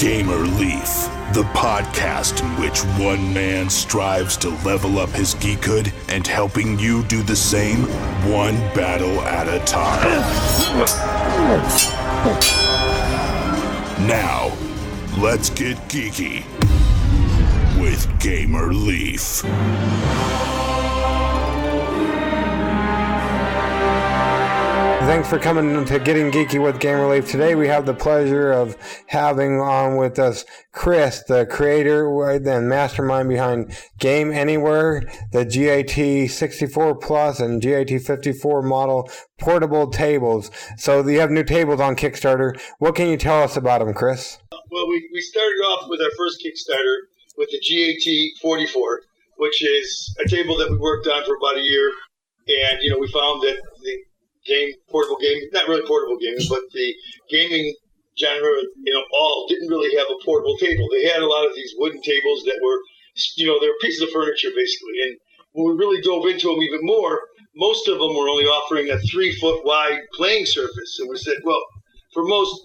Gamer Leaf, the podcast in which one man strives to level up his geekhood and helping you do the same, one battle at a time. Now, let's get geeky with Gamer Leaf. Thanks for coming to Getting Geeky with Gamer Leaf. Today we have the pleasure of having on with us Chris, the creator and mastermind behind Game Anywhere, the GAT-64Plus and GAT-54 model portable tables. So you have new tables on Kickstarter. What can you tell us about them, Chris? Well, we started off with our first Kickstarter with the GAT-44, which is a table that we worked on for about a year. And, we found that the portable gaming, not really portable gaming, but the gaming genre, all didn't really have a portable table. They had a lot of these wooden tables that were, they were pieces of furniture basically. And when we really dove into them even more, most of them were only offering a 3-foot wide playing surface. And we said, well, for most,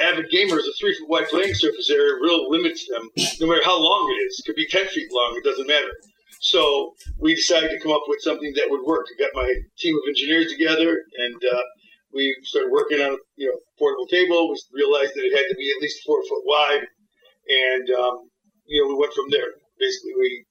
avid gamers, a 3-foot wide playing surface area really limits them, no matter how long it is. It could be 10 feet long, it doesn't matter. So we decided to come up with something that would work. We got my team of engineers together, and we started working on a portable table. We realized that it had to be at least 4 foot wide, and we went from there. Basically, we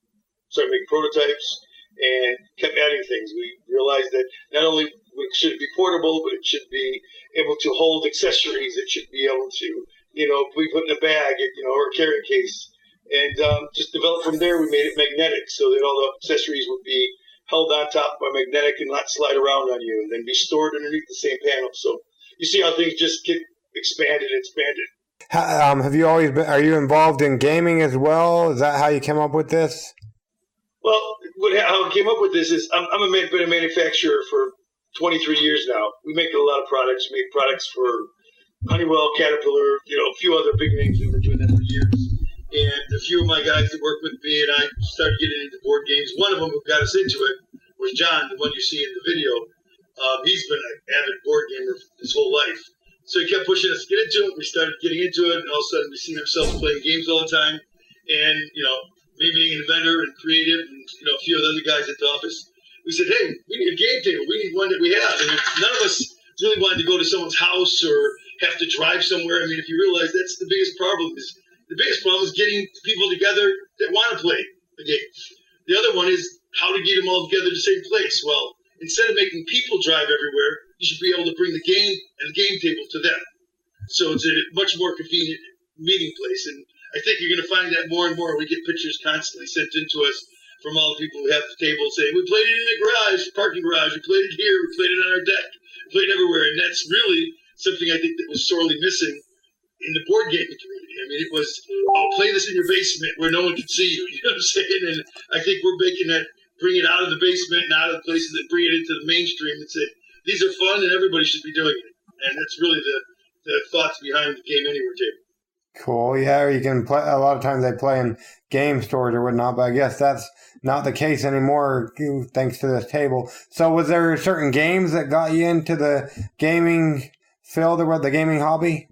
started making prototypes and kept adding things. We realized that not only should it be portable, but it should be able to hold accessories. It should be able to, be put in a bag, or a carry case. And just developed from there. We made it magnetic so that all the accessories would be held on top by magnetic and not slide around on you, and then be stored underneath the same panel. So you see how things just get expanded and expanded. Have you always been? Are you involved in gaming as well? Is that how you came up with this? Well, how I came up with this is been a manufacturer for 23 years now. We make a lot of products. We make products for Honeywell, Caterpillar, a few other big names. We've been doing that for years. And a few of my guys that work with me and I started getting into board games. One of them who got us into it was John, the one you see in the video. He's been an avid board gamer his whole life. So he kept pushing us to get into it. We started getting into it, and all of a sudden we seen ourselves playing games all the time. And, me being an inventor and creative and, a few of the other guys at the office, we said, hey, we need a game table. We need one that we have. And none of us really wanted to go to someone's house or have to drive somewhere. I mean, if you realize that's the biggest problem is getting people together that want to play the game. The other one is how to get them all together in the same place. Well, instead of making people drive everywhere, you should be able to bring the game and the game table to them. So it's a much more convenient meeting place. And I think you're going to find that more and more. We get pictures constantly sent in to us from all the people who have the table saying, we played it in the garage, parking garage, we played it here, we played it on our deck, we played it everywhere. And that's really something I think that was sorely missing in the board gaming community. I mean, it was, play this in your basement where no one can see you. You know what I'm saying? And I think we're making that, bring it out of the basement and out of the places that bring it into the mainstream and say, these are fun and everybody should be doing it. And that's really the thoughts behind the Game Anywhere table. Cool. Yeah, you can play. A lot of times they play in game stores or whatnot, but I guess that's not the case anymore thanks to this table. So was there certain games that got you into the gaming field or the gaming hobby?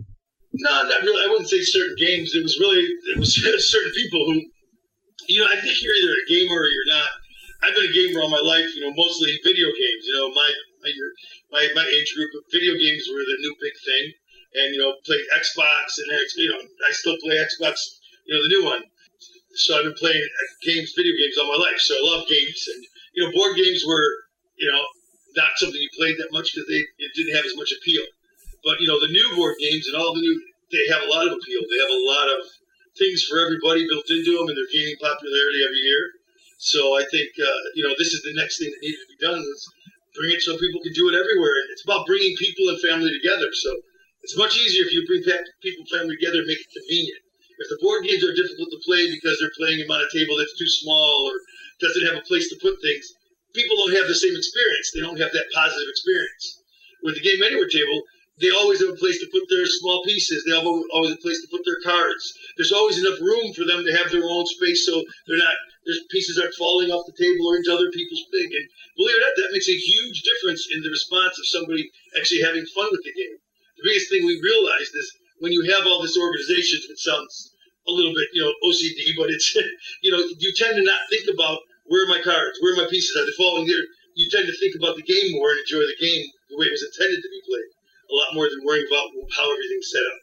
No, not really. I wouldn't say certain games. It was certain people who, I think you're either a gamer or you're not. I've been a gamer all my life, mostly video games. My age group of video games were the new big thing. And, played Xbox and, I still play Xbox, the new one. So I've been playing video games all my life. So I love games. And, board games were, not something you played that much because it didn't have as much appeal. But, the new board games and they have a lot of appeal. They have a lot of things for everybody built into them, and they're gaining popularity every year. So I think, this is the next thing that needed to be done is bring it so people can do it everywhere. And it's about bringing people and family together. So it's much easier if you bring people and family together and make it convenient. If the board games are difficult to play because they're playing them on a table that's too small or doesn't have a place to put things, people don't have the same experience. They don't have that positive experience. With the Game Anywhere table, they always have a place to put their small pieces. They have always a place to put their cards. There's always enough room for them to have their own space so there's pieces aren't falling off the table or into other people's thing. And believe it or not, that makes a huge difference in the response of somebody actually having fun with the game. The biggest thing we realized is when you have all this organization, it sounds a little bit, OCD, but it's, you tend to not think about where are my cards, where are my pieces, are they falling there? You tend to think about the game more and enjoy the game the way it was intended to be played, a lot more than worrying about how everything's set up.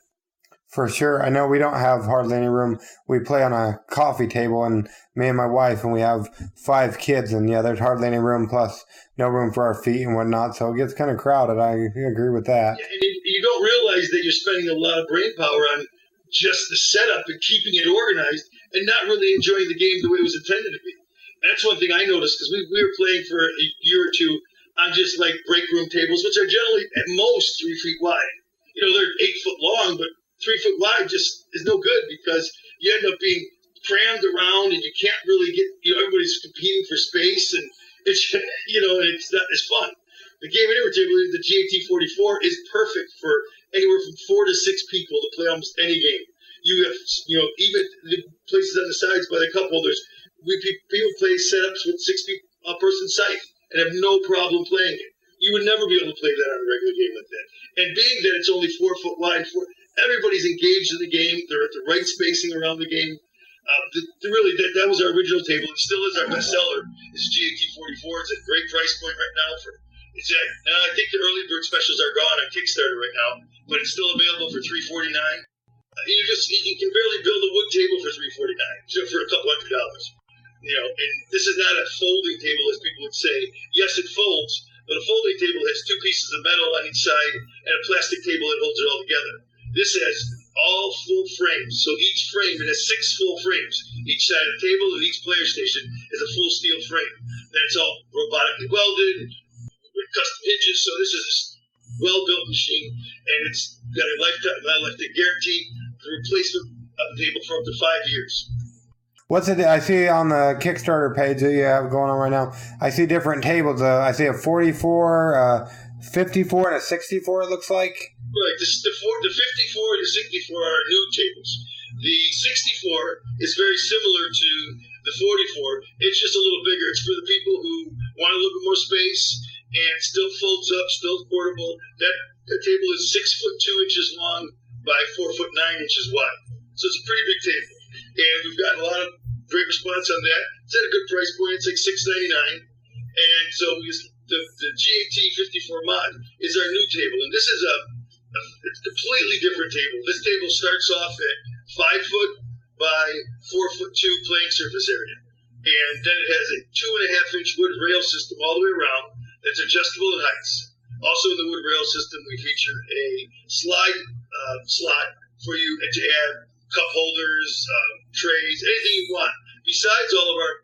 For sure. I know we don't have hardly any room. We play on a coffee table, and me and my wife, and we have 5 kids, and yeah, there's hardly any room, plus no room for our feet and whatnot, so it gets kind of crowded. I agree with that. Yeah, and you don't realize that you're spending a lot of brain power on just the setup and keeping it organized and not really enjoying the game the way it was intended to be. And that's one thing I noticed, because we were playing for a year or two on just like break room tables, which are generally at most 3 feet wide. They're 8 foot long, but 3 foot wide just is no good because you end up being crammed around and you can't really get, everybody's competing for space, and it's, it's not as fun. The Game Anywhere table, the GAT-44, is perfect for anywhere from 4 to 6 people to play almost any game. You have, even the places on the sides by the couple, people play setups with 6 person scythe and have no problem playing it. You would never be able to play that on a regular game like that. And being that it's only 4 foot wide, everybody's engaged in the game. They're at the right spacing around the game. That was our original table. It still is our best seller. It's GAT-44. It's a great price point right now. I think the early bird specials are gone on Kickstarter right now, but it's still available for $349. You can barely build a wood table for $349, for a couple $100. And this is not a folding table, as people would say. Yes, it folds, but a folding table has 2 pieces of metal on each side and a plastic table that holds it all together. This has all full frames, so each frame, it has 6 full frames. Each side of the table and each player station is a full steel frame. Then it's all robotically welded with custom hinges, so this is a well-built machine, and it's got a lifetime guarantee, the replacement of the table for up to 5 years. What's it? I see on the Kickstarter page that you have going on right now, I see different tables. I see a 44, 54, and a 64, it looks like. Right. The 54 and the 64 are new tables. The 64 is very similar to the 44. It's just a little bigger. It's for the people who want a little bit more space and still folds up, still portable. That table is 6 foot 2 inches long by 4 foot 9 inches wide. So it's a pretty big table. And we've gotten a lot of great response on that. It's at a good price point. It's like $6.99. And so the GAT-54MOD is our new table. And this is a completely different table. This table starts off at 5 foot by 4 foot 2 playing surface area. And then it has a 2.5 inch wood rail system all the way around that's adjustable in heights. Also in the wood rail system, we feature a slide slot for you to add cup holders, trays, anything you want. Besides all of our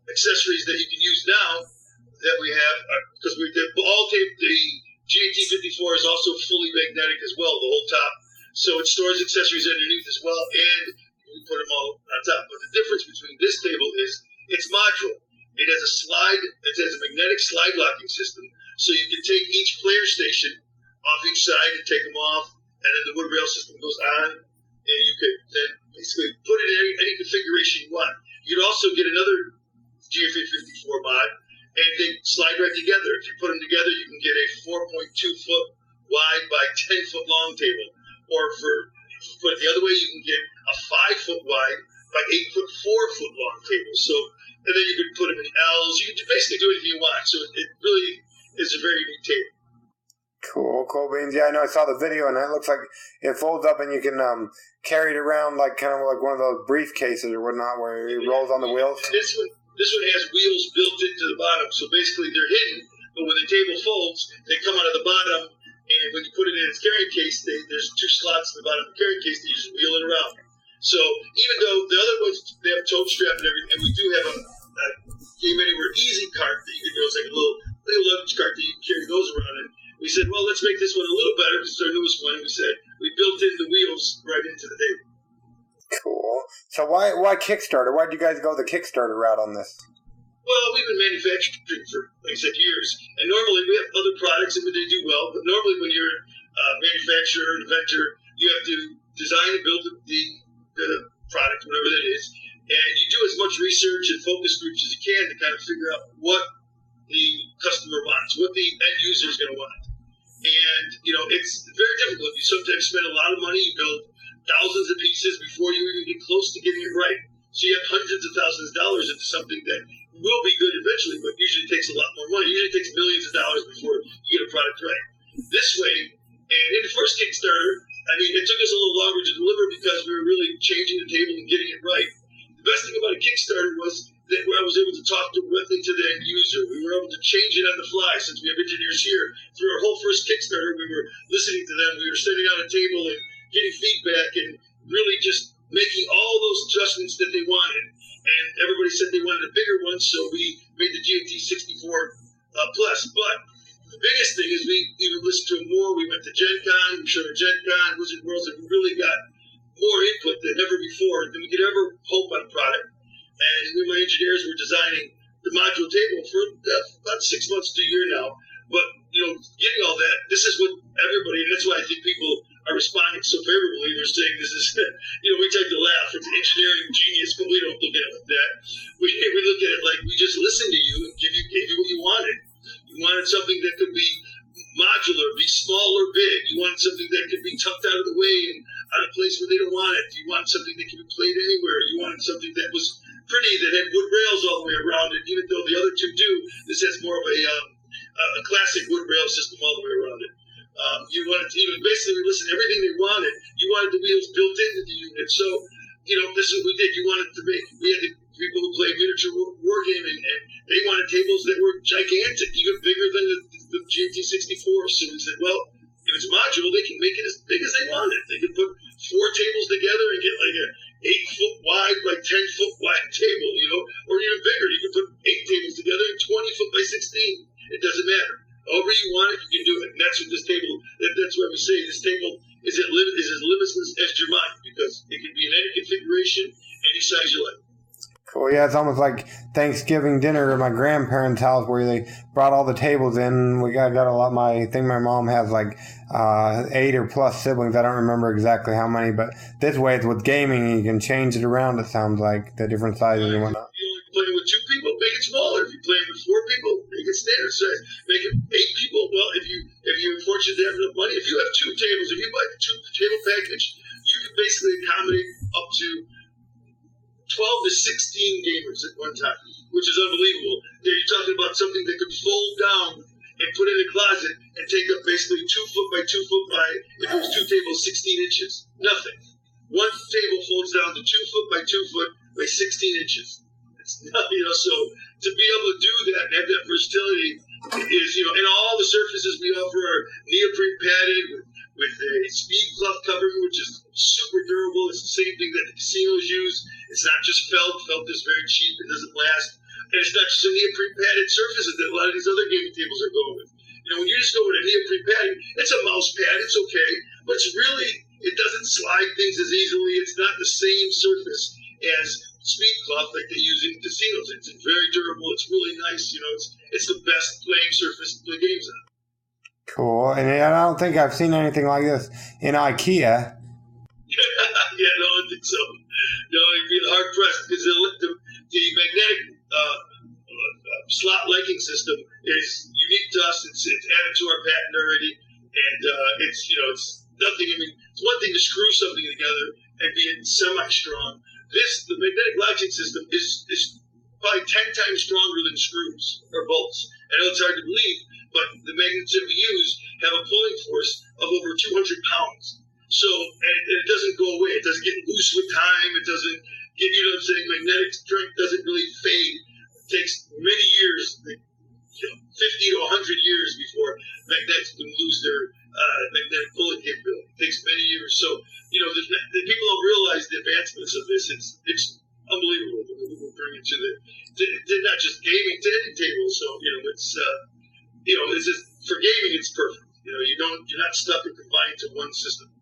accessories that you can use now that we have, because the GAT-54 is also fully magnetic as well, the whole top. So it stores accessories underneath as well, and we put them all on top. But the difference between this table is it's modular. It has a magnetic slide locking system, so you can take each player station off each side and take them off, and then the wood rail system goes on, and you could then basically put it in any configuration you want. You could also get another GAT-54 mod, and they slide right together. If you put them together, you can get a 4.2 foot wide by 10 foot long table. Or put it the other way, you can get a 5 foot wide by 8 foot 4 foot long table. So, and then you can put them in L's. You can basically do anything you want. So it really is a very neat table. Cool beans. Yeah, I know. I saw the video, and it looks like it folds up, and you can carry it around like kind of like one of those briefcases or whatnot, where it rolls on the wheels. This one has wheels built into the bottom, so basically they're hidden. But when the table folds, they come out of the bottom, and when you put it in its carrying case, there's 2 slots in the bottom of the carrying case that you just wheel it around. So even though the other ones they have a tote strap and everything, and we do have a Game Anywhere Easy cart that you can do. It's like a little luggage cart that you can carry those around in. We said, well, let's make this one a little better because it's our newest one. We said we built in the wheels right into the table. Cool. So why Kickstarter? Why did you guys go the Kickstarter route on this? Well, we've been manufacturing for, like I said, years. And normally we have other products and they do well. But normally when you're a manufacturer, an inventor, you have to design and build the product, whatever that is. And you do as much research and focus groups as you can to kind of figure out what the customer wants, what the end user is going to want. And, it's very difficult. You sometimes spend a lot of money, you build thousands of pieces before you even get close to getting it right. So you have hundreds of thousands of dollars into something that will be good eventually, but usually takes a lot more money. Usually takes millions of dollars before you get a product right. This way, and in the first Kickstarter, it took us a little longer to deliver because we were really changing the table and getting it right. The best thing about a Kickstarter was that I was able to talk directly to the end user. We were able to change it on the fly since we have engineers here. Through our whole first Kickstarter, we were listening to them. We were sitting on a table and getting feedback and really just making all those adjustments that they wanted. And everybody said they wanted a bigger one, so we made the GAT-64Plus. But the biggest thing is we even listened to them more. We went to Gen Con, we showed at Gen Con, Wizard Worlds, and we really got more input than ever before than we could ever hope on a product. And we, my engineers, were designing the modular table for about 6 months to a year now. But, getting all that, this is what everybody, and that's why I think people are responding so favorably. They're saying this is, we take the laugh. It's engineering genius, but we don't look at it like that. We look at it like we just listened to you and gave you what you wanted. You wanted something that could be modular, be small or big. You wanted something that could be tucked out of the way and out of a place where they don't want it. You wanted something that could be played anywhere. You wanted something that was pretty, that had wood rails all the way around it, even though the other two do. This has more of a classic wood rail system all the way around it. You wanted to basically listen to everything they wanted. You wanted the wheels built into the unit. So, this is what we did. You wanted to we had the people who play miniature wargaming, and they wanted tables that were gigantic, even bigger than the GAT-64. So we said, well, if it's modular, they can make it as big as they want it. They can put 4 tables together and get like a 8-foot wide by 10-foot wide table, or even bigger. You can put 8 tables together and 20-foot by 16. It doesn't matter. However you want it, you can do it. And that's what this table, that's why we say this table is as limitless as your mind, because it can be in any configuration, any size you like. Cool. Yeah, it's almost like Thanksgiving dinner at my grandparents' house where they brought all the tables in. We got a lot. I think my mom has like 8 or plus siblings. I don't remember exactly how many, but this way it's with gaming. You can change it around. It sounds like the different sizes and whatnot. If you're playing with 2 people, make it smaller. If you're playing with 4 people, make it standard size. Make it 8 people. Well, if you're fortunate to have enough money, if you have 2 tables, if you buy the 2-table package, you can basically accommodate up to 12 to 16 gamers at one time, which is unbelievable. You're talking about something that could fold down and put in a closet and take up basically 2 foot by 2 foot by, if it was 2 tables, 16 inches. Nothing. One table folds down to 2 foot by 2 foot by 16 inches. It's not, so to be able to do that and have that versatility is, and all the surfaces we offer are neoprene padded with a speed cloth covering, which is super durable. It's the same thing that the casinos use. It's not just felt. Felt is very cheap. It doesn't last. And it's not just the neoprene padded surfaces that a lot of these other gaming tables are going with. When you just go with a neoprene padding, it's a mouse pad. It's okay. But it doesn't slide things as easily. It's not the same surface as speed cloth like they use in casinos. It's very durable. It's really nice. It's the best playing surface to play games on. Cool. And I don't think I've seen anything like this in IKEA. Yeah, no, I think so. No, you'd be hard pressed because the magnetic slot legging system is unique to us. It's added to our patent already, and it's nothing. It's one thing to screw something together and be semi-strong. The magnetic latching system is probably 10 times stronger than screws or bolts. I know it's hard to believe, but the magnets that we use have a pulling force of over 200 pounds. So, and it doesn't go away. It doesn't get loose with time. It doesn't get, magnetic strength doesn't really fade. It takes many years, 50 to 100 years before magnets can lose their magnetic pulling capability. It takes many years. So, the people don't realize the advancements of this. It's unbelievable. We'll bring it to not just gaming, to any table. So, it's just, for gaming, it's perfect. You're not stuck and confined to one system.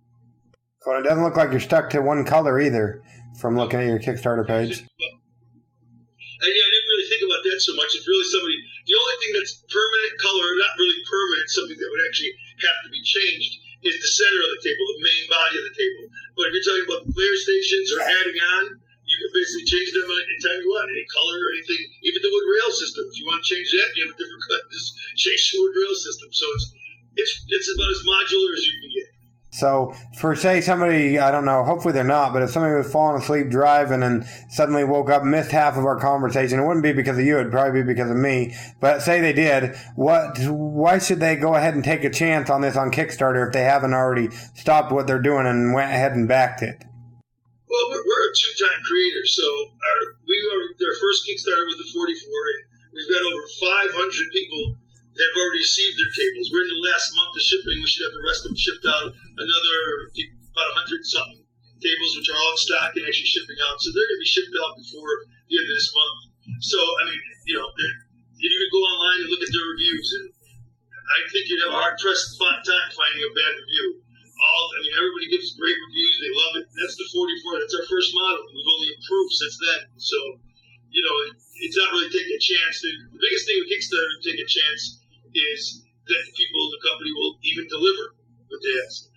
Well, it doesn't look like you're stuck to one color either from looking at your Kickstarter page. I didn't really think about that so much. It's really the only thing that's permanent color, not really permanent, something that would actually have to be changed, is the center of the table, the main body of the table. But if you're talking about the player stations or adding on, you can basically change them anytime you want, any color or anything. Even the wood rail system, if you want to change that, you have a different cut. Just change the wood rail system. So it's It's about as modular as you can get. So, for say somebody, I don't know, hopefully they're not, but if somebody was falling asleep driving and suddenly woke up, missed half of our conversation, it wouldn't be because of you, it'd probably be because of me. But say they did, why should they go ahead and take a chance on this on Kickstarter if they haven't already stopped what they're doing and went ahead and backed it? Well, we're a two-time creator, so we are their first Kickstarter with the 44, and we've got over 500 people that have already received their tables. We're in the last month of shipping. We should have the rest of them shipped out. Another about 100-something tables, which are all in stock and actually shipping out. So they're going to be shipped out before the end of this month. So, I mean, you can go online and look at their reviews, and I think you'd have a hard-pressed time finding a bad review. Everybody gives great reviews. They love it. That's the 44. That's our first model. We've only improved since then. So, it's not really taking a chance. The biggest thing with Kickstarter, take a chance, is that the people in the company will even deliver what they ask.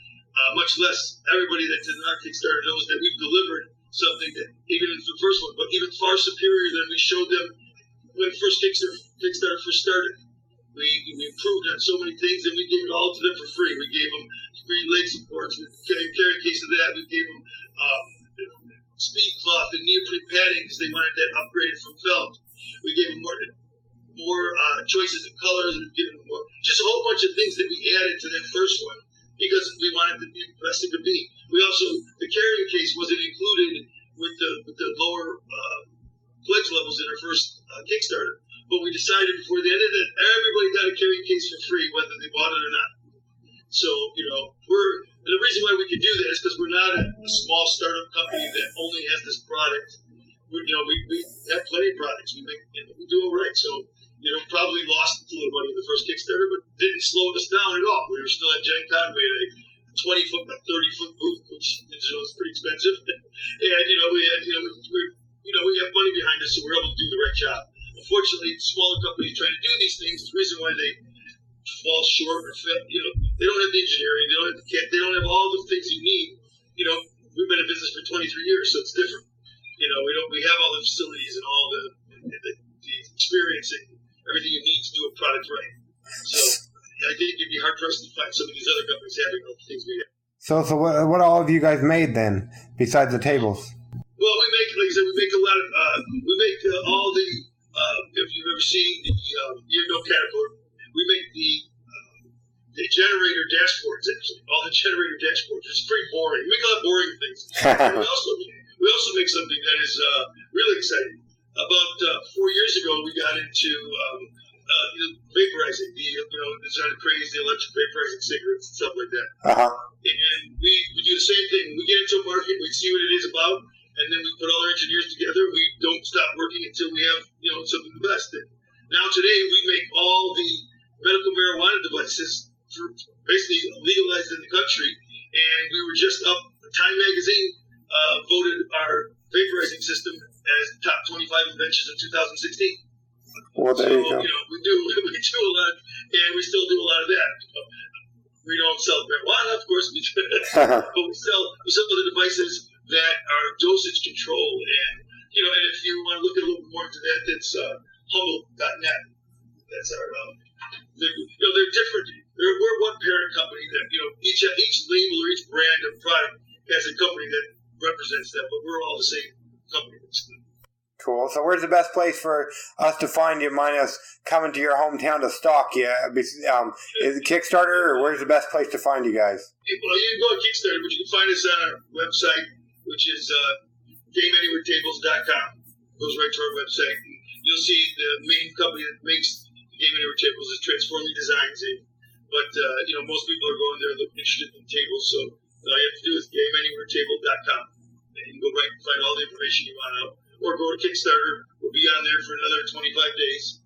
Much less everybody that's in our Kickstarter knows that we've delivered something that, even in the first one, but even far superior than we showed them when the first Kickstarter first started. We improved on so many things, and we gave it all to them for free. We gave them free leg supports, we carry case of that. We gave them speed cloth and neoprene padding because they wanted that upgraded from felt. We gave them more choices of colors, and given them just a whole bunch of things that we added to that first one because we wanted to be the best it could be. We also, the carrying case wasn't included with the lower pledge levels in our first Kickstarter, but we decided before the end of it, everybody got a carrying case for free, whether they bought it or not. So, and the reason why we can do that is because we're not a small startup company that only has this product. We have plenty of products. We do all right. So, probably lost a little money in the first Kickstarter, but didn't slow us down at all. We were still at Gen Con. We had a 20-foot by 30-foot booth, which is pretty expensive. And we have money behind us, so we're able to do the right job. Unfortunately, smaller companies trying to do these things, the reason why they fall short or fail, they don't have the engineering, they don't have the kit, they don't have all the things you need. We've been in business for 23 years, so it's different. We have all the facilities and all the experience and everything you need to do a product right. So I think you'd be hard pressed to find some of these other companies having all the things we have. So what all of you guys made then, besides the tables? Well, we make, like I said, we make a lot of, all the, if you've ever seen the, Caterpillar, we make the generator dashboards, actually, all the generator dashboards. It's pretty boring. We make a lot of boring things. we also make something that is really exciting. About 4 years ago, we got into vaporizing, it's not crazy, the electric vaporizing cigarettes and stuff like that. Uh-huh. And we do the same thing. We get into a market, we see what it is about, and then we put all our engineers together. We don't stop working until we have, something the best. And now today, we make all the medical marijuana devices basically legalized in the country. And we were just up, Time Magazine voted our vaporizing system as the top 25 inventions of 2016. Well, there you go. We do a lot, and we still do a lot of that. We don't sell marijuana, of course, but we sell the devices that are dosage control, and and if you want to look a little bit more into that, that's humble.net. That's our they're different. We're one parent company that each label or each brand of product has a company that represents them, but we're all the same company. Cool. So where's the best place for us to find you, minus coming to your hometown to stalk you? Is it Kickstarter, or where's the best place to find you guys? Well, you can go on Kickstarter, but you can find us on our website, which is GameAnywhereTables.com. Goes right to our website. And you'll see the main company that makes the Game Anywhere Tables is Transforming Designs. But most people are going there looking interested in tables, so all you have to do is GameAnywhereTable.com. And you can go right and find all the information you want out. Or go to Kickstarter. We'll be on there for another 25 days.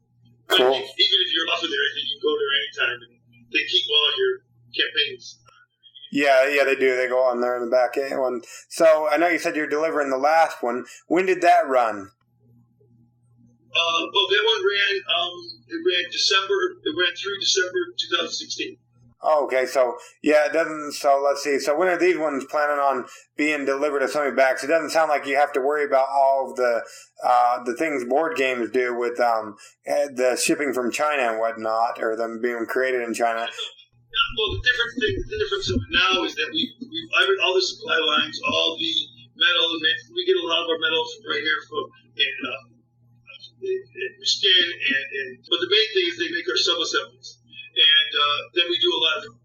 Cool. Even if you're off of there, I think you can go there anytime. And they keep all your campaigns. Yeah, they do. They go on there in the back end. So I know you said you're delivering the last one. When did that run? Well, that one ran. It ran through December 2016. Oh, okay, so yeah, it doesn't. So let's see. So when are these ones planning on being delivered to somebody back? So it doesn't sound like you have to worry about all of the things board games do with the shipping from China and whatnot, or them being created in China. Well, the difference of it now is that all the supply lines, all the metal, and we get a lot of our metal from right here from Michigan, but the main thing is they make our sub-assemblies, and then we do a lot of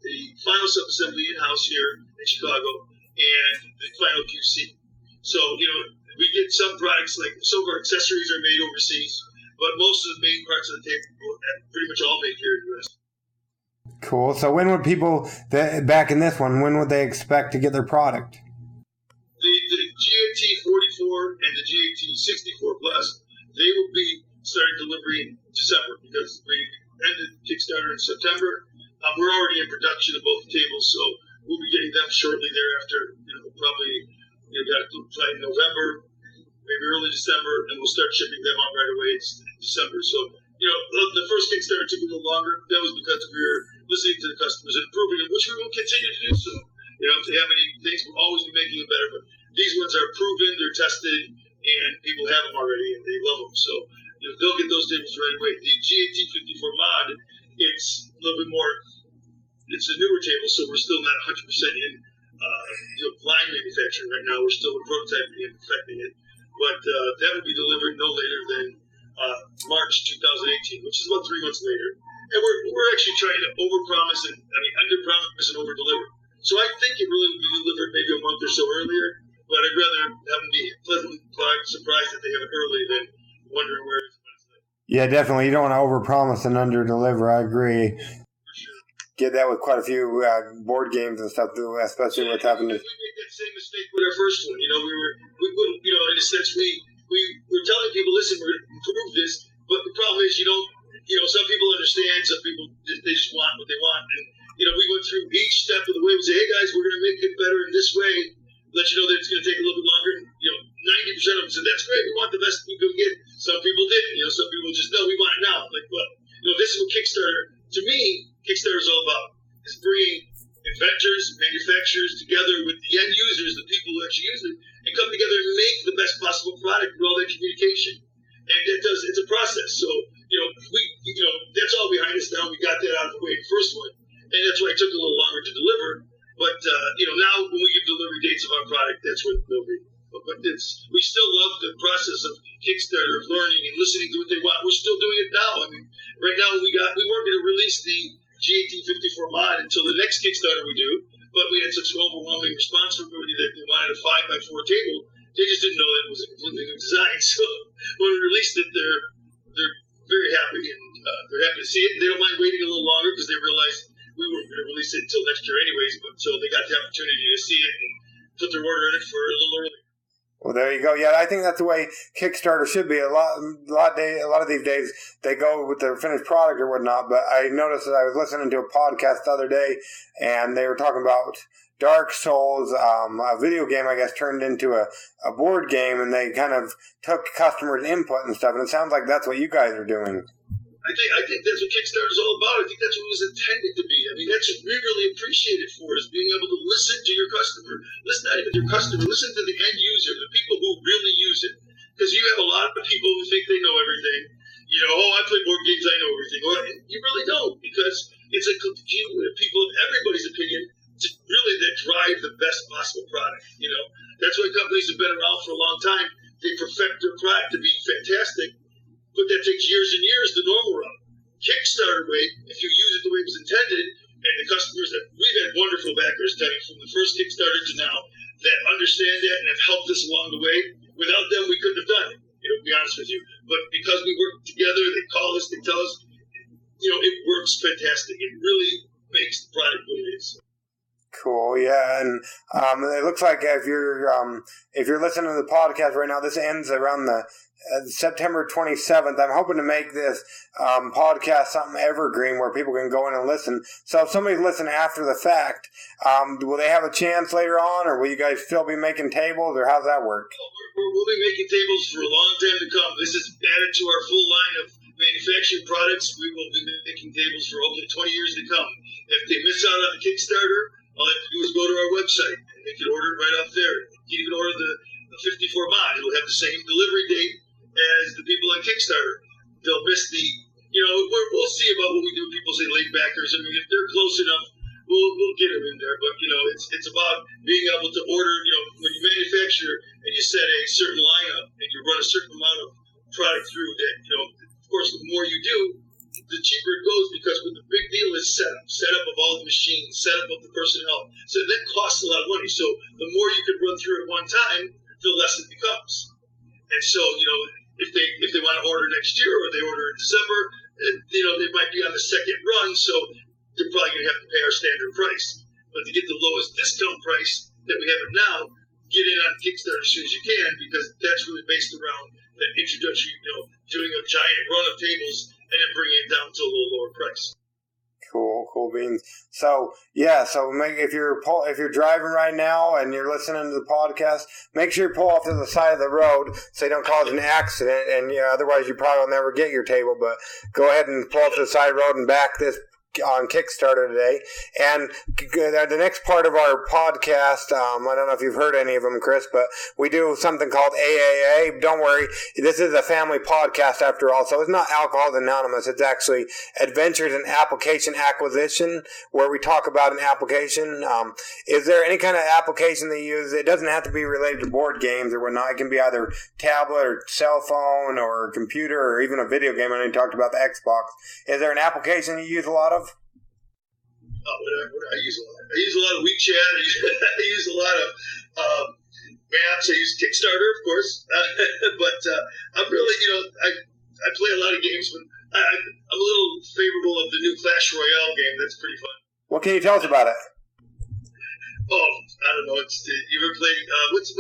the final sub-assembly in-house here in Chicago, and the final QC. So, we get some products, like some of our accessories are made overseas, but most of the main parts of the table are pretty much all made here in the U.S. Cool. So when would people, back in this one, when would they expect to get their product? The GAT-44 and the GAT-64Plus, they will be starting delivery in December because we ended Kickstarter in September. We're already in production of both tables, so we'll be getting them shortly thereafter. Probably got to try in November, maybe early December, and we'll start shipping them out right away in December. So, the first Kickstarter took a little longer. That was because we were listening to the customers and improving it, which we will continue to do so. If they have any things, we'll always be making them better. But these ones are proven, they're tested, and people have them already, and they love them. So they'll get those tables right away. The GAT-54MOD, it's a little bit more, it's a newer table, so we're still not 100% in line manufacturing right now. We're still in prototyping and perfecting it. But that will be delivered no later than March 2018, which is about 3 months later. And we're actually trying to under-promise and over-deliver. So I think it really will be delivered maybe a month or so earlier, but I'd rather have them be pleasantly surprised that they have it early than wondering where it's going. Yeah, definitely. You don't want to overpromise and underdeliver. I agree. For sure. Get that with quite a few board games and stuff, especially what's happening. We made that same mistake with our first one. We were, in a sense, we were telling people, listen, we're going to improve this, but the problem is some people understand, some people, they just want what they want. And, we went through each step of the way. We say, hey, guys, we're going to make it better in this way. Let you know that it's going to take a little bit longer. And, 90% of them said, that's great. We want the best we can get. Some people didn't. Some people just, no, we want it now. Like, well, this is what Kickstarter, to me, Kickstarter is all about. It's bringing inventors, manufacturers together with the end users, the people who actually use it, and come together and make the best possible product with all that communication. And it's a process. So, that's all behind us now. We got that out of the way, the first one. And that's why it took a little longer to deliver. But, now when we give delivery dates of our product, that's what they'll be. But we still love the process of Kickstarter, of learning and listening to what they want. We're still doing it now. Right now we weren't going to release the GAT-54MOD until the next Kickstarter we do, but we had such an overwhelming response from everybody that they wanted a 5x4 table. They just didn't know that it was a completely new design. So when we released it, they're very happy, and they're happy to see it. They don't mind waiting a little longer because they realized we weren't going to release it until next year anyways, but so they got the opportunity to see it and put their order in it for a little early. Well, there you go. Yeah, I think that's the way Kickstarter should be. A lot of these days they go with their finished product or whatnot. But I noticed that I was listening to a podcast the other day, and they were talking about Dark Souls, a video game, I guess, turned into a board game, and they kind of took customers' input and stuff. And it sounds like that's what you guys are doing. I think that's what Kickstarter is all about. I think that's what it was intended to be. That's what we really appreciate it for, is being able to listen to your customer. Listen not even to your customer, listen to the end user, the people who really use it. Because you have a lot of people who think they know everything. I play board games, I know everything. Well, you really don't, because it's a community of people of everybody's opinion to really that drive the best possible product. That's why companies have been around for a long time. They perfect their product to be fantastic. But that takes years and years, the normal route. Kickstarter way, if you use it the way it was intended, and the customers that we've had wonderful backers telling from the first Kickstarter to now that understand that and have helped us along the way. Without them, we couldn't have done it, to be honest with you. But because we work together, they call us, they tell us, it works fantastic. It really makes the product what it is. Cool, yeah, and it looks like if you're listening to the podcast right now, this ends around the September 27th. I'm hoping to make this podcast something evergreen where people can go in and listen. So if somebody's listening after the fact, will they have a chance later on, or will you guys still be making tables, or how's that work? We'll be making tables for a long time to come. This is added to our full line of manufactured products. We will be making tables for hopefully 20 years to come. If they miss out on the Kickstarter, all they have to do is go to our website, and they can order it right off there. You can even order the 54MOD. It'll have the same delivery date as the people on Kickstarter. They'll miss the we'll see about what we do. People say late backers. I mean, if they're close enough, we'll get them in there. But it's about being able to order. When you manufacture and you set a certain lineup and you run a certain amount of product through that. Of course, the more you do, the cheaper it goes, because what the big deal is setup of all the machines, setup of the personnel. So that costs a lot of money. So the more you can run through at one time, the less it becomes. And so, if they want to order next year or they order in December, they might be on the second run, so they're probably going to have to pay our standard price. But to get the lowest discount price that we have it now, get in on Kickstarter as soon as you can, because that's really based around that introductory, doing a giant run of tables and then bringing it down to a little lower price. Cool beans. So if you're driving right now and you're listening to the podcast, make sure you pull off to the side of the road so you don't cause an accident. And otherwise you probably will never get your table. But go ahead and pull off to the side of the road and back this on Kickstarter today. And the next part of our podcast, I don't know if you've heard any of them, Chris, but we do something called AAA. Don't worry, this is a family podcast after all, so it's not Alcohol Anonymous. It's actually Adventures in Application Acquisition, where we talk about an application. Is there any kind of application that you use? It doesn't have to be related to board games or whatnot. It can be either tablet or cell phone or computer or even a video game. I know you talked about the Xbox. Is there an application you use a lot of? I use a lot. I use a lot of WeChat. I use a lot of maps. I use Kickstarter, of course. But I'm really, I play a lot of games, but I'm a little favorable of the new Clash Royale game. That's pretty fun. What can you tell us about it? Oh, I don't know. You ever played, what's it?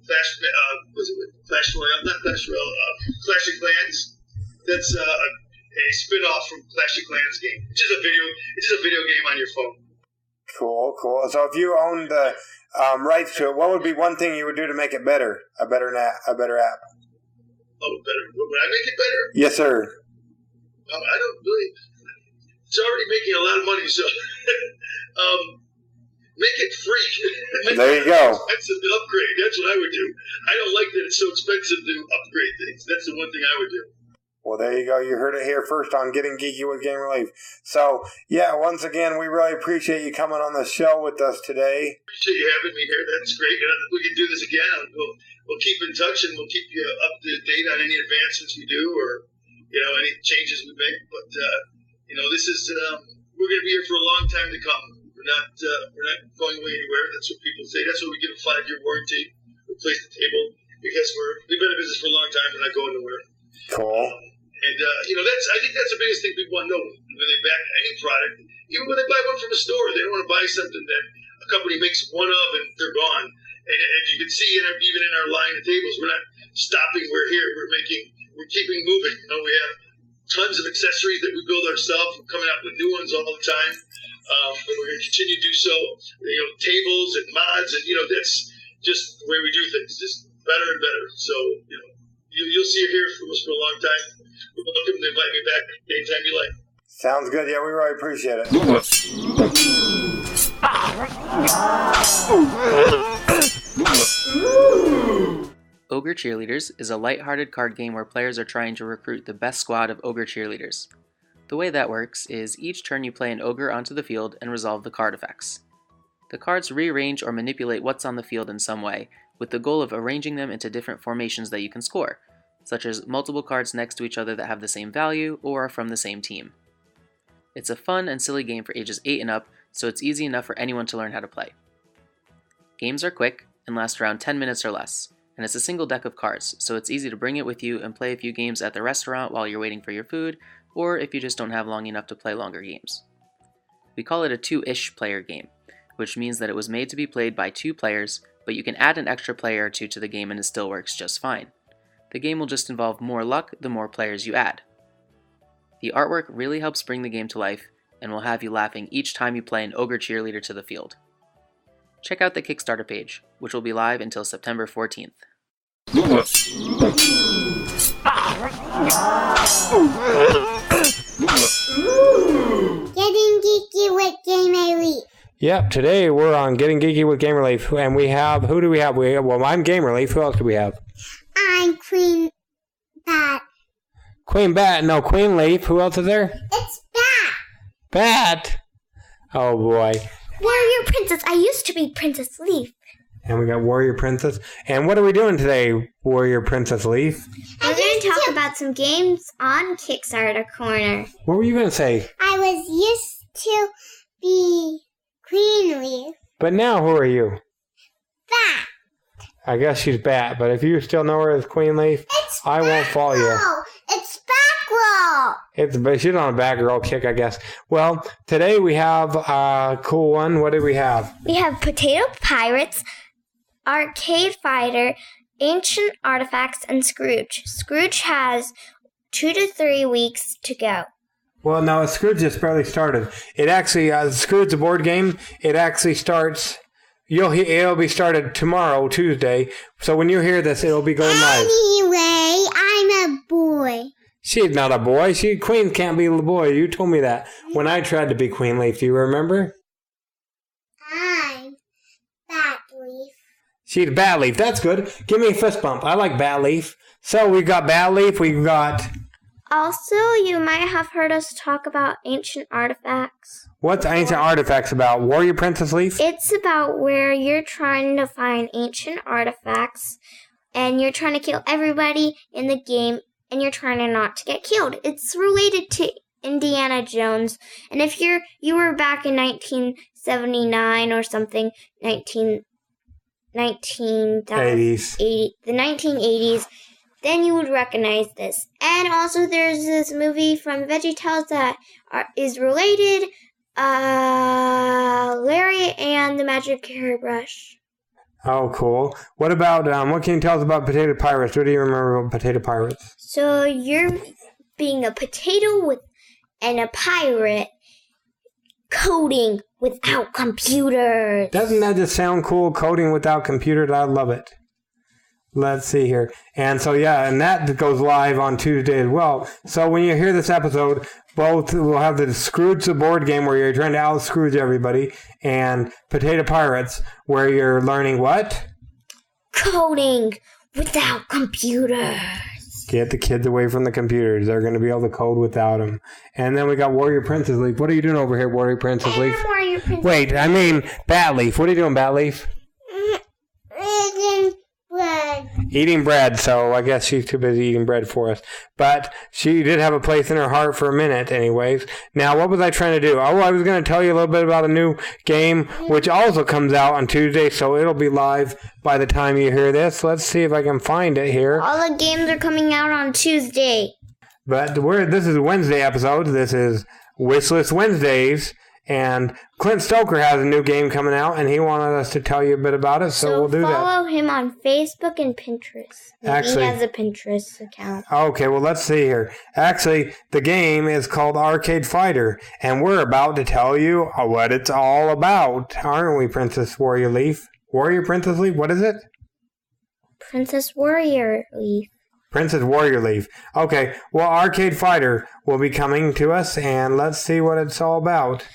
Clash Royale? Not Clash Royale. Clash of Clans. That's a spin-off from Clash of Clans game. It's just a video game on your phone. Cool. So if you owned the rights to it, what would be one thing you would do to make it better? A better app? Oh, better. Would I make it better? Yes, sir. I don't really. It's already making a lot of money, so make it free. There you go. Expensive to upgrade. That's what I would do. I don't like that it's so expensive to upgrade things. That's the one thing I would do. Well, there you go. You heard it here first on Getting Geeky with Game Relief. So, once again, we really appreciate you coming on the show with us today. Appreciate you having me here. That's great. We can do this again. We'll keep in touch, and we'll keep you up to date on any advancements we do or, any changes we make. But, this is, we're going to be here for a long time to come. We're not going away anywhere. That's what people say. That's why we give a 5-year warranty. Replace the table because we've been in business for a long time. We're not going nowhere. Cool. And, I think that's the biggest thing people want to know when they back any product. Even when they buy one from a store, they don't want to buy something that a company makes one of and they're gone. And as you can see, even in our line of tables, we're not stopping. We're here. We're keeping moving. We have tons of accessories that we build ourselves. We're coming out with new ones all the time. And we're going to continue to do so. Tables and mods, and, that's just the way we do things, just better and better. So, you'll see it here from us for a long time. We're welcome to invite me back anytime you like. Sounds good. Yeah, we really appreciate it. Orge Cheerleaders is a lighthearted card game where players are trying to recruit the best squad of Orge Cheerleaders. The way that works is each turn you play an ogre onto the field and resolve the card effects. The cards rearrange or manipulate what's on the field in some way, with the goal of arranging them into different formations that you can score, such as multiple cards next to each other that have the same value or are from the same team. It's a fun and silly game for ages 8 and up, so it's easy enough for anyone to learn how to play. Games are quick and last around 10 minutes or less, and it's a single deck of cards, so it's easy to bring it with you and play a few games at the restaurant while you're waiting for your food, or if you just don't have long enough to play longer games. We call it a 2-ish player game, which means that it was made to be played by 2 players, but you can add an extra player or 2 to the game and it still works just fine. The game will just involve more luck the more players you add. The artwork really helps bring the game to life, and will have you laughing each time you play an Orge Cheerleader to the field. Check out the Kickstarter page, which will be live until September 14th. Getting Geeky with Game Relief. Yep, today we're on Getting Geeky with Game Relief, and we have, who do we have? I'm Game Relief. Who else do we have? I'm Queen Pat. Queen Bat. No, Queen Leaf. Who else is there? It's Bat. Bat. Oh, boy. Warrior Princess. I used to be Princess Leaf. And we got Warrior Princess. And what are we doing today, Warrior Princess Leaf? We're going to talk about some games on Kickstarter Corner. What were you going to say? I was used to be Queen Leaf. But now, who are you? Bat. I guess she's Bat, but if you still know her as Queen Leaf, I won't follow you. Oh, it's Batgirl. But she's on a Batgirl kick, I guess. Well, today we have a cool one. What do we have? We have Potato Pirates, Arcade Fighter, Ancient Artifacts, and Scrooge. Scrooge has 2 to 3 weeks to go. Well, no, Scrooge just barely started. It actually, Scrooge, the board game, it actually starts... It'll be started tomorrow, Tuesday. So when you hear this, it'll be going live. Anyway, I'm a boy. She's not a boy. Queen can't be a boy. You told me that when I tried to be Queen Leaf. Do you remember? I'm Bat Leaf. She's Bat Leaf. That's good. Give me a fist bump. I like Bat Leaf. So we got Bat Leaf. We got... Also, you might have heard us talk about Ancient Artifacts. What's Ancient Artifacts about? Warrior Princess Leaf? It's about where you're trying to find ancient artifacts, and you're trying to kill everybody in the game, and you're trying to not to get killed. It's related to Indiana Jones, and if you were back in 1979 or something, 80s. the 1980s, then you would recognize this. And also there's this movie from VeggieTales that is related, Larry and the Magic Hairbrush. Oh, cool. What about, what can you tell us about Potato Pirates? What do you remember about Potato Pirates? So you're being a potato and a pirate coding without computers. Doesn't that just sound cool, coding without computers? I love it. Let's see here. And so, yeah, and that goes live on Tuesday as well. So when you hear this episode, both will have the Scrooge the board game where you're trying to out-Scrooge everybody, and Potato Pirates where you're learning what? Coding without computers. Get the kids away from the computers. They're going to be able to code without them. And then we got Warrior Princess Leaf. What are you doing over here, Warrior Princess Leaf? Warrior Princess. Wait, I mean Bat Leaf. What are you doing, Bat Leaf? Eating bread. Eating bread, so I guess she's too busy eating bread for us. But she did have a place in her heart for a minute anyways. Now, what was I trying to do? Oh, I was going to tell you a little bit about a new game, which also comes out on Tuesday, so it'll be live by the time you hear this. Let's see if I can find it here. All the games are coming out on Tuesday. But this is a Wednesday episode. This is Wishlist Wednesdays. And Clint Stoker has a new game coming out, and he wanted us to tell you a bit about it, so we'll do that. Follow him on Facebook and Pinterest. Actually, he has a Pinterest account. Okay, well, let's see here. Actually, the game is called Arcade Fighter, and we're about to tell you what it's all about, aren't we, Princess Warrior Leaf? Warrior Princess Leaf, what is it? Princess Warrior Leaf. Princess Warrior Leaf. Okay, well, Arcade Fighter will be coming to us, and let's see what it's all about.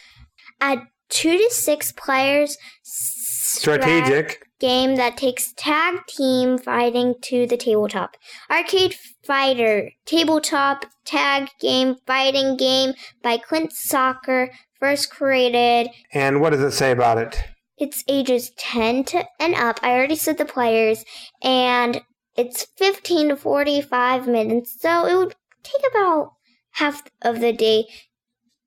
A 2 to 6 players strategic game that takes tag team fighting to the tabletop. Arcade Fighter, tabletop tag game fighting game by Clint Stoker, first created. And what does it say about it? It's ages 10 and up. I already said the players, and it's 15 to 45 minutes, so it would take about half of the day.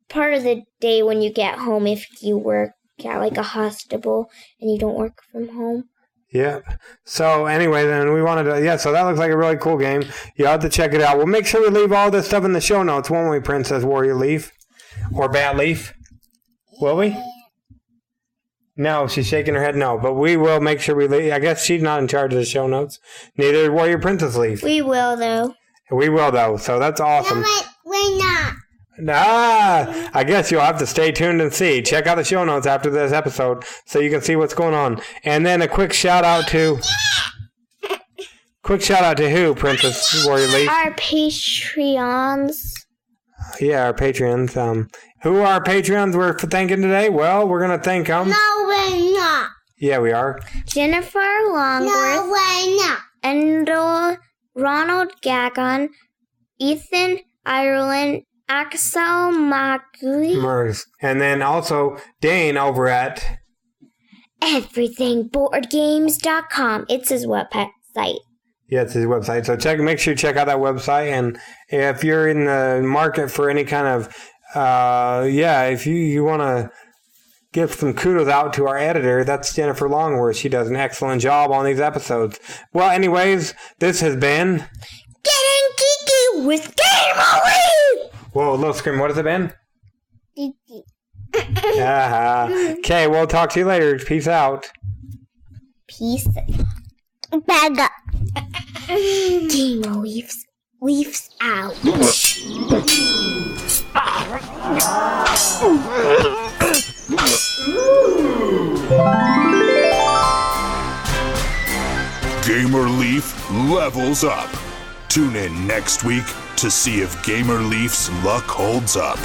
Part of the day when you get home if you work at like a hospital and you don't work from home. Yep. So anyway, then we wanted to, so that looks like a really cool game. You have to check it out. We'll make sure we leave all this stuff in the show notes, won't we, Princess Warrior Leaf? Or Bat Leaf? Will we? No, she's shaking her head no, but we will make sure we leave. I guess she's not in charge of the show notes. Neither is Warrior Princess Leaf. We will, though. We will, though, so that's awesome. No, we're not. I guess you'll have to stay tuned and see. Check out the show notes after this episode so you can see what's going on. And then a quick shout out to who, Princess Warrior Leaf? Our Patreons. Yeah, our Patreons. Who are our Patreons we're thanking today? Well, we're going to thank them. No, we're not. Yeah, we are. Jennifer Longworth. No, we're not. And Ronald Gagon. Ethan, Ireland, Axel, Magui, and then also Dane over at everythingboardgames.com. It's his website. Yeah, it's his website. So make sure you check out that website. And if you're in the market for any kind of, if you want to give some kudos out to our editor, that's Jennifer Longworth. She does an excellent job on these episodes. Well, anyways, this has been Getting Geeky with Gamer Leaf. Whoa, little scream. What has it been? Okay, we'll talk to you later. Peace out. Peace. Bag up. Gamer Leafs out. Gamer Leaf levels up. Tune in next week to see if Gamer Leaf's luck holds up.